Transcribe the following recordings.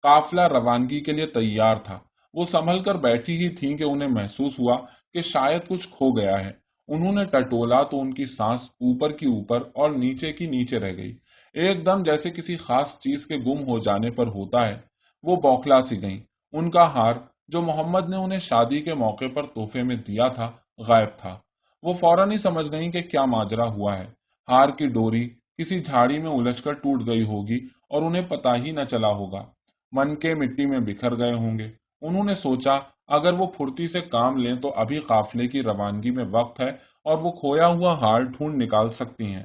قافلہ روانگی کے لیے تیار تھا۔ وہ سنبھل کر بیٹھی ہی تھیں کہ انہیں محسوس ہوا کہ شاید کچھ کھو گیا ہے۔ انہوں نے ٹٹولا تو ان کی سانس اوپر کی اوپر اور نیچے کی نیچے رہ گئی، ایک دم جیسے کسی خاص چیز کے گم ہو جانے پر ہوتا ہے۔ وہ بوکھلا سی گئیں۔ ان کا ہار جو محمد نے انہیں شادی کے موقع پر تحفے میں دیا تھا غائب تھا۔ وہ فوراً ہی سمجھ گئیں کہ کیا ماجرا ہوا ہے۔ ہار کی ڈوری کسی جھاڑی میں الجھ کر ٹوٹ گئی ہوگی اور انہیں پتہ ہی نہ چلا ہوگا۔ من کے مٹی میں بکھر گئے ہوں گے۔ انہوں نے سوچا اگر وہ پھرتی سے کام لیں تو ابھی قافلے کی روانگی میں وقت ہے اور وہ کھویا ہوا ہار ڈھونڈ نکال سکتی ہیں۔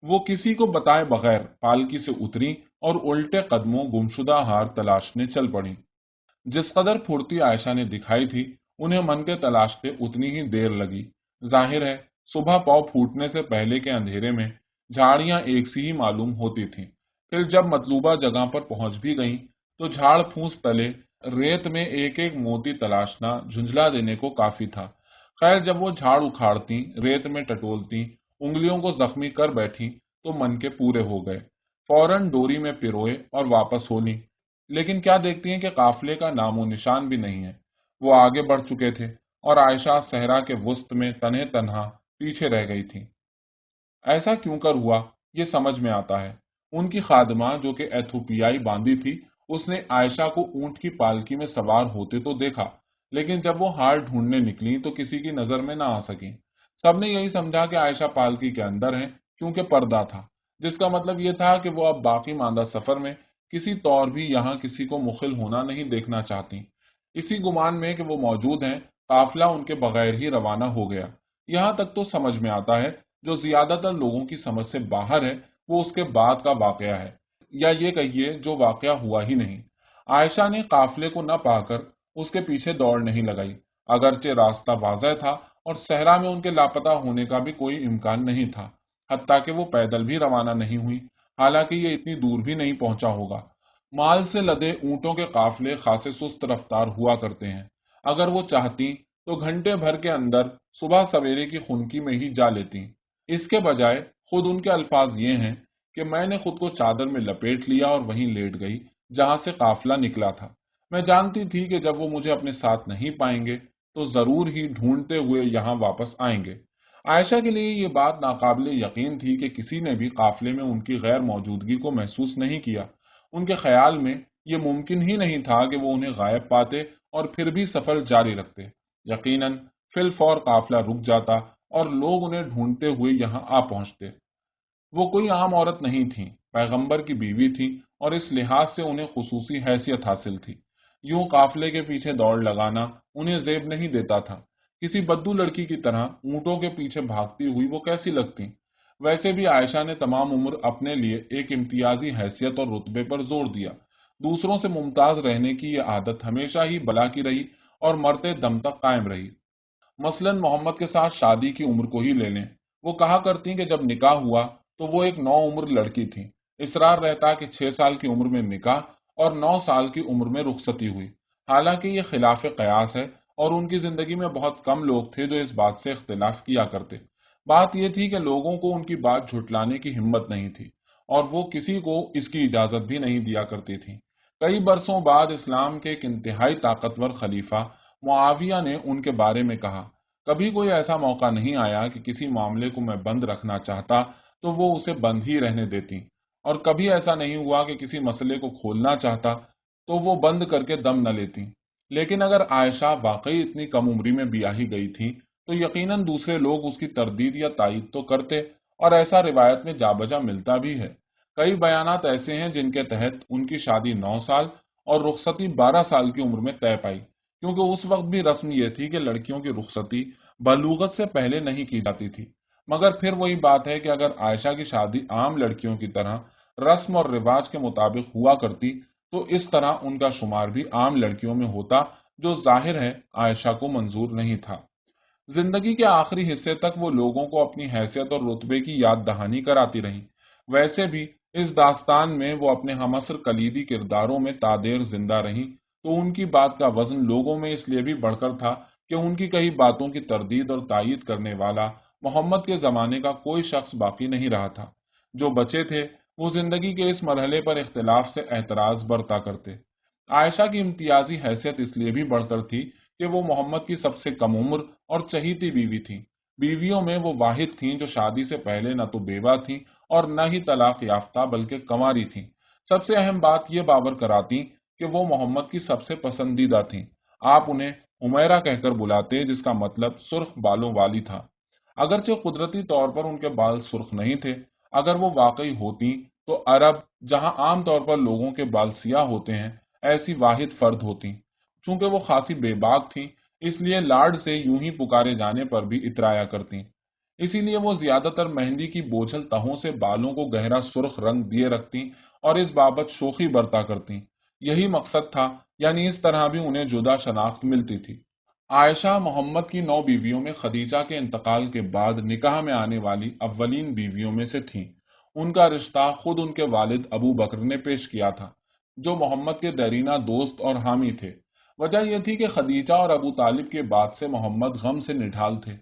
وہ کسی کو بتائے بغیر پالکی سے اتری اور الٹے قدموں گمشدہ ہار تلاشنے چل پڑیں۔ جس قدر پھرتی عائشہ نے دکھائی تھی، انہیں من کے تلاشتے اتنی ہی دیر لگی۔ ظاہر ہے صبح پاؤ پھوٹنے سے پہلے کے اندھیرے میں جھاڑیاں ایک سی ہی معلوم ہوتی تھیں۔ پھر جب مطلوبہ جگہ پر پہنچ بھی گئیں تو جھاڑ پھونس تلے ریت میں ایک ایک موتی تلاشنا جھنجلا دینے کو کافی تھا۔ خیر جب وہ جھاڑ اکھاڑتی، ریت میں ٹٹولتی، انگلیوں کو زخمی کر بیٹھی تو من کے پورے ہو گئے۔ فوراً ڈوری میں پروئے اور واپس ہو لیں، لیکن کیا دیکھتی ہیں کہ قافلے کا نام و نشان بھی نہیں ہے۔ وہ آگے بڑھ چکے تھے اور عائشہ صحرا کے وسط میں تنہے تنہا پیچھے رہ گئی تھی۔ ایسا کیوں کر ہوا یہ سمجھ میں آتا ہے۔ ان کی خادمہ جو کہ ایتھوپیائی باندی تھی، اس نے عائشہ کو اونٹ کی پالکی میں سوار ہوتے تو دیکھا، لیکن جب وہ ہار ڈھونڈنے نکلی تو کسی کی نظر میں نہ آ سکی۔ سب نے یہی سمجھا کہ عائشہ پالکی کے اندر ہیں، کیونکہ پردہ تھا، جس کا مطلب یہ تھا کہ وہ اب باقی ماندہ سفر میں کسی طور بھی یہاں کسی کو مخل ہونا نہیں دیکھنا چاہتی۔ اسی گمان میں کہ وہ موجود ہیں، قافلہ ان کے بغیر ہی روانہ ہو گیا۔ یہاں تک تو سمجھ میں آتا ہے، جو زیادہ تر لوگوں کی سمجھ سے باہر ہے وہ اس کے بعد کا واقعہ ہے، یا یہ کہیے جو واقعہ ہوا ہی نہیں۔ عائشہ نے قافلے کو نہ پا کر اس کے پیچھے دوڑ نہیں لگائی، اگرچہ راستہ واضح تھا اور صحرا میں ان کے لاپتہ ہونے کا بھی کوئی امکان نہیں تھا۔ حتیٰ کہ وہ پیدل بھی روانہ نہیں ہوئی، حالانکہ یہ اتنی دور بھی نہیں پہنچا ہوگا۔ مال سے لدے اونٹوں کے قافلے خاصے سست رفتار ہوا کرتے ہیں۔ اگر وہ چاہتی تو گھنٹے بھر کے اندر صبح سویرے کی خنکی میں ہی جا لیتی۔ اس کے بجائے خود ان کے الفاظ یہ ہیں کہ میں نے خود کو چادر میں لپیٹ لیا اور وہیں لیٹ گئی جہاں سے قافلہ نکلا تھا۔ میں جانتی تھی کہ جب وہ مجھے اپنے ساتھ نہیں پائیں گے تو ضرور ہی ڈھونڈتے ہوئے یہاں واپس آئیں گے۔ عائشہ کے لیے یہ بات ناقابل یقین تھی کہ کسی نے بھی قافلے میں ان کی غیر موجودگی کو محسوس نہیں کیا۔ ان کے خیال میں یہ ممکن ہی نہیں تھا کہ وہ انہیں غائب پاتے اور پھر بھی سفر جاری رکھتے۔ یقیناً فی الفور قافلہ رک جاتا اور لوگ انہیں ڈھونڈتے ہوئے یہاں آ پہنچتے۔ وہ کوئی عام عورت نہیں تھیں، پیغمبر کی بیوی تھیں اور اس لحاظ سے انہیں خصوصی حیثیت حاصل تھی۔ یوں قافلے کے پیچھے دوڑ لگانا انہیں زیب نہیں دیتا تھا۔ کسی بدو لڑکی کی طرح اونٹوں کے پیچھے بھاگتی ہوئی وہ کیسی لگتی؟ ویسے بھی عائشہ نے تمام عمر اپنے لیے ایک امتیازی حیثیت اور رتبے پر زور دیا۔ دوسروں سے ممتاز رہنے کی یہ عادت ہمیشہ ہی بلا کی رہی اور مرتے دم تک قائم رہی۔ مثلاً محمد کے ساتھ شادی کی عمر کو ہی لے لیں۔ وہ کہا کرتی کہ جب نکاح ہوا تو وہ ایک نو عمر لڑکی تھی۔ اصرار رہتا کہ 6 سال کی عمر میں نکاح اور 9 سال کی عمر میں رخصتی ہوئی، حالانکہ یہ خلاف قیاس ہے اور ان کی زندگی میں بہت کم لوگ تھے جو اس بات سے اختلاف کیا کرتے۔ بات یہ تھی کہ لوگوں کو ان کی بات جھٹلانے کی ہمت نہیں تھی اور وہ کسی کو اس کی اجازت بھی نہیں دیا کرتی تھی۔ کئی برسوں بعد اسلام کے ایک انتہائی طاقتور خلیفہ معاویہ نے ان کے بارے میں کہا، کبھی کوئی ایسا موقع نہیں آیا کہ کسی معاملے کو میں بند رکھنا چاہتا تو وہ اسے بند ہی رہنے دیتی، اور کبھی ایسا نہیں ہوا کہ کسی مسئلے کو کھولنا چاہتا تو وہ بند کر کے دم نہ لیتی۔ لیکن اگر عائشہ واقعی اتنی کم عمری میں بیاہی گئی تھی تو یقیناً دوسرے لوگ اس کی تردید یا تائید تو کرتے، اور ایسا روایت میں جا بجا ملتا بھی ہے۔ کئی بیانات ایسے ہیں جن کے تحت ان کی شادی 9 سال اور رخصتی 12 سال کی عمر میں طے پائی، کیونکہ اس وقت بھی رسم یہ تھی کہ لڑکیوں کی رخصتی بلوغت سے پہلے نہیں کی جاتی تھی۔ مگر پھر وہی بات ہے کہ اگر عائشہ کی شادی عام لڑکیوں کی طرح رسم اور رواج کے مطابق ہوا کرتی تو اس طرح ان کا شمار بھی عام لڑکیوں میں ہوتا، جو ظاہر ہے عائشہ کو منظور نہیں تھا۔ زندگی کے آخری حصے تک وہ لوگوں کو اپنی حیثیت اور رتبے کی یاد دہانی کراتی رہیں۔ ویسے بھی اس داستان میں وہ اپنے ہمعصر کلیدی کرداروں میں تادیر زندہ رہیں، تو ان کی بات کا وزن لوگوں میں اس لیے بھی بڑھ کر تھا کہ ان کی کئی باتوں کی تردید اور تائید کرنے والا محمد کے زمانے کا کوئی شخص باقی نہیں رہا تھا۔ جو بچے تھے وہ زندگی کے اس مرحلے پر اختلاف سے اعتراض برتا کرتے۔ عائشہ کی امتیازی حیثیت اس لیے بھی بڑھ کر تھی کہ وہ محمد کی سب سے کم عمر اور چہیتی بیوی تھی۔ بیویوں میں وہ واحد تھیں جو شادی سے پہلے نہ تو بیوہ تھیں اور نہ ہی طلاق یافتہ بلکہ کنواری تھیں۔ سب سے اہم بات یہ بابر کراتی کہ وہ محمد کی سب سے پسندیدہ تھیں۔ آپ انہیں حمیرہ کہہ کر بلاتے جس کا مطلب سرخ بالوں والی تھا۔ اگرچہ قدرتی طور پر ان کے بال سرخ نہیں تھے، اگر وہ واقعی ہوتی تو عرب، جہاں عام طور پر لوگوں کے بال سیاہ ہوتے ہیں، ایسی واحد فرد ہوتی۔ چونکہ وہ خاصی بے باک تھیں، اس لیے لاڈ سے یوں ہی پکارے جانے پر بھی اترایا کرتی۔ اسی لیے وہ زیادہ تر مہندی کی بوجھل تہوں سے بالوں کو گہرا سرخ رنگ دیے رکھتی اور اس بابت شوخی برتا کرتی۔ یہی مقصد تھا، یعنی اس طرح بھی انہیں جدا شناخت ملتی تھی۔ عائشہ محمد کی 9 بیویوں میں خدیجہ کے انتقال کے بعد نکاح میں آنے والی اولین بیویوں میں سے تھیں۔ ان کا رشتہ خود ان کے والد ابو بکر نے پیش کیا تھا، جو محمد کے دیرینہ دوست اور حامی تھے۔ وجہ یہ تھی کہ خدیجہ اور ابو طالب کے بعد سے محمد غم سے نڈھال تھے۔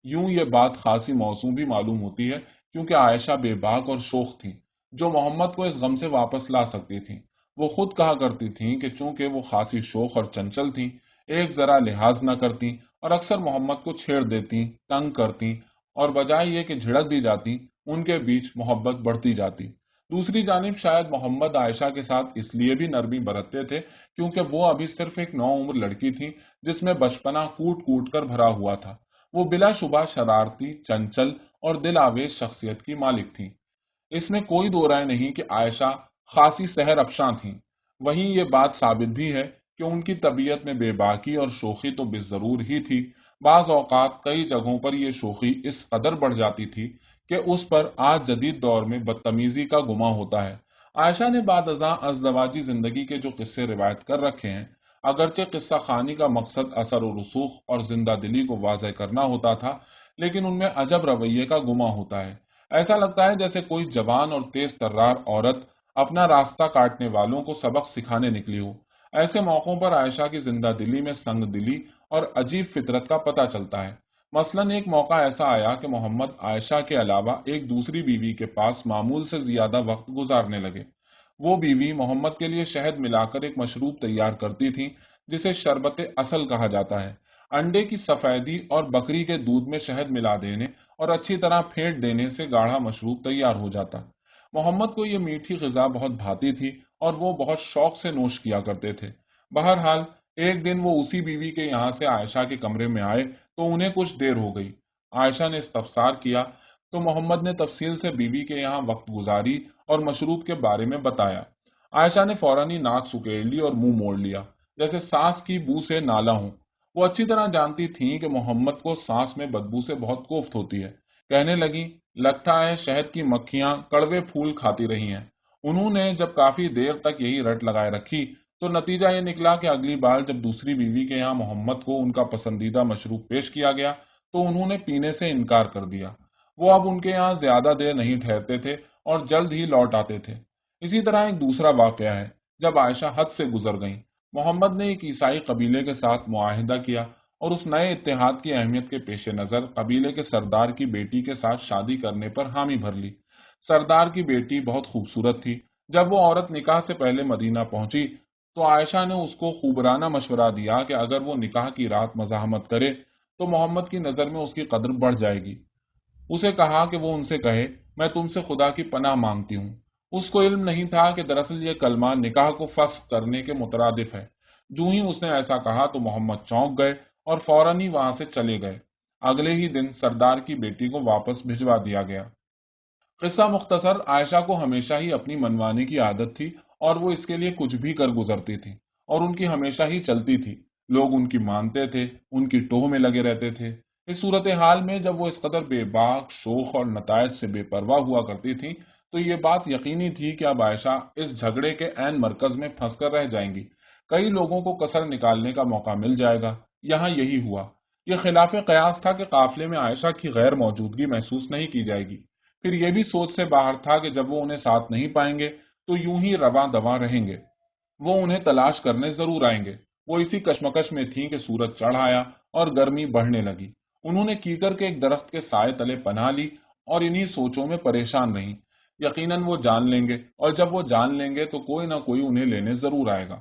یوں یہ بات خاصی موزوں بھی معلوم ہوتی ہے کیونکہ عائشہ بے باک اور شوخ تھیں، جو محمد کو اس غم سے واپس لا سکتی تھیں۔ وہ خود کہا کرتی تھیں کہ چونکہ وہ خاصی شوخ اور چنچل تھیں، ایک ذرا لحاظ نہ کرتی اور اکثر محمد کو چھیڑ دیتی، تنگ کرتی، اور بجائے یہ کہ جھڑک دی جاتی، ان کے بیچ محبت بڑھتی جاتی۔ دوسری جانب شاید محمد عائشہ کے ساتھ اس لیے بھی نرمی برتتے تھے کیونکہ وہ ابھی صرف ایک نوعمر لڑکی تھی جس میں بچپنا کوٹ کوٹ کر بھرا ہوا تھا۔ وہ بلا شبہ شرارتی، چنچل اور دل آویز شخصیت کی مالک تھی۔ اس میں کوئی دو رائے نہیں کہ عائشہ خاصی سحر افشاں تھیں۔ وہیں یہ بات ثابت بھی ہے کہ ان کی طبیعت میں بے باکی اور شوخی تو بالضرور ہی تھی۔ بعض اوقات کئی جگہوں پر یہ شوخی اس قدر بڑھ جاتی تھی کہ اس پر آج جدید دور میں بدتمیزی کا گمان ہوتا ہے۔ عائشہ نے بعد ازاں ازدواجی زندگی کے جو قصے روایت کر رکھے ہیں، اگرچہ قصہ خوانی کا مقصد اثر و رسوخ اور زندہ دلی کو واضح کرنا ہوتا تھا، لیکن ان میں عجب رویے کا گمان ہوتا ہے۔ ایسا لگتا ہے جیسے کوئی جوان اور تیز ترار عورت اپنا راستہ کاٹنے والوں کو سبق سکھانے نکلی ہو۔ ایسے موقعوں پر عائشہ کی زندہ دلی میں سنگ دلی اور عجیب فطرت کا پتہ چلتا ہے۔ مثلاً ایک موقع ایسا آیا کہ محمد عائشہ کے علاوہ ایک دوسری بیوی کے پاس معمول سے زیادہ وقت گزارنے لگے۔ وہ بیوی محمد کے لیے شہد ملا کر ایک مشروب تیار کرتی تھی جسے شربت اصل کہا جاتا ہے۔ انڈے کی سفیدی اور بکری کے دودھ میں شہد ملا دینے اور اچھی طرح پھینٹ دینے سے گاڑھا مشروب تیار ہو جاتا۔ محمد کو یہ میٹھی غذا بہت بھاتی تھی اور وہ بہت شوق سے نوش کیا کرتے تھے۔ بہرحال ایک دن وہ اسی بیوی کے یہاں سے عائشہ کے کمرے میں آئے تو انہیں کچھ دیر ہو گئی۔ عائشہ نے استفسار کیا تو محمد نے تفصیل سے بیوی کے یہاں وقت گزاری اور مشروب کے بارے میں بتایا۔ عائشہ نے فوراً ہی ناک سکیڑ لی اور منہ موڑ لیا جیسے سانس کی بو سے نالا ہوں۔ وہ اچھی طرح جانتی تھیں کہ محمد کو سانس میں بدبو سے بہت کوفت ہوتی ہے۔ کہنے لگی، لگتا ہے شہد کی مکھیاں کڑوے پھول کھاتی رہی ہیں۔ انہوں نے جب کافی دیر تک یہی رٹ لگائے رکھی تو نتیجہ یہ نکلا کہ اگلی بار جب دوسری بیوی کے یہاں محمد کو ان کا پسندیدہ مشروب پیش کیا گیا تو انہوں نے پینے سے انکار کر دیا۔ وہ اب ان کے یہاں زیادہ دیر نہیں ٹھہرتے تھے اور جلد ہی لوٹ آتے تھے۔ اسی طرح ایک دوسرا واقعہ ہے جب عائشہ حد سے گزر گئیں۔ محمد نے ایک عیسائی قبیلے کے ساتھ معاہدہ کیا اور اس نئے اتحاد کی اہمیت کے پیش نظر قبیلے کے سردار کی بیٹی کے ساتھ شادی کرنے پر حامی بھر لی۔ سردار کی بیٹی بہت خوبصورت تھی۔ جب وہ عورت نکاح سے پہلے مدینہ پہنچی تو عائشہ نے اس کو خوبرانہ مشورہ دیا کہ اگر وہ نکاح کی رات مزاحمت کرے تو محمد کی نظر میں اس کی قدر بڑھ جائے گی۔ اسے کہا کہ وہ ان سے کہے، میں تم سے خدا کی پناہ مانگتی ہوں۔ اس کو علم نہیں تھا کہ دراصل یہ کلمہ نکاح کو فسخ کرنے کے مترادف ہے۔ جو ہی اس نے ایسا کہا تو محمد چونک گئے اور فوراً ہی وہاں سے چلے گئے۔ اگلے ہی دن سردار کی بیٹی کو واپس بھجوا دیا گیا۔ قصہ مختصر، عائشہ کو ہمیشہ ہی اپنی منوانے کی عادت تھی اور وہ اس کے لیے کچھ بھی کر گزرتی تھی اور ان کی ہمیشہ ہی چلتی تھی۔ لوگ ان کی مانتے تھے، ان کی ٹوہ میں لگے رہتے تھے۔ اس صورتحال میں جب وہ اس قدر بے باک، شوخ اور نتائج سے بے پرواہ ہوا کرتی تھی تو یہ بات یقینی تھی کہ اب عائشہ اس جھگڑے کے عین مرکز میں پھنس کر رہ جائیں گی۔ کئی لوگوں کو کسر نکالنے کا موقع مل جائے گا۔ یہاں یہی ہوا۔ یہ خلاف قیاس تھا کہ قافلے میں عائشہ کی غیر موجودگی محسوس نہیں کی جائے گی۔ پھر یہ بھی سوچ سے باہر تھا کہ جب وہ انہیں ساتھ نہیں پائیں گے تو یوں ہی رواں دواں رہیں گے۔ وہ انہیں تلاش کرنے ضرور آئیں گے۔ وہ اسی کشمکش میں تھیں کہ سورج چڑھ آیا اور گرمی بڑھنے لگی۔ انہوں نے کیکر کے ایک درخت کے سائے تلے پناہ لی اور انہی سوچوں میں پریشان رہیں۔ یقیناً وہ جان لیں گے اور جب وہ جان لیں گے تو کوئی نہ کوئی انہیں لینے ضرور آئے گا۔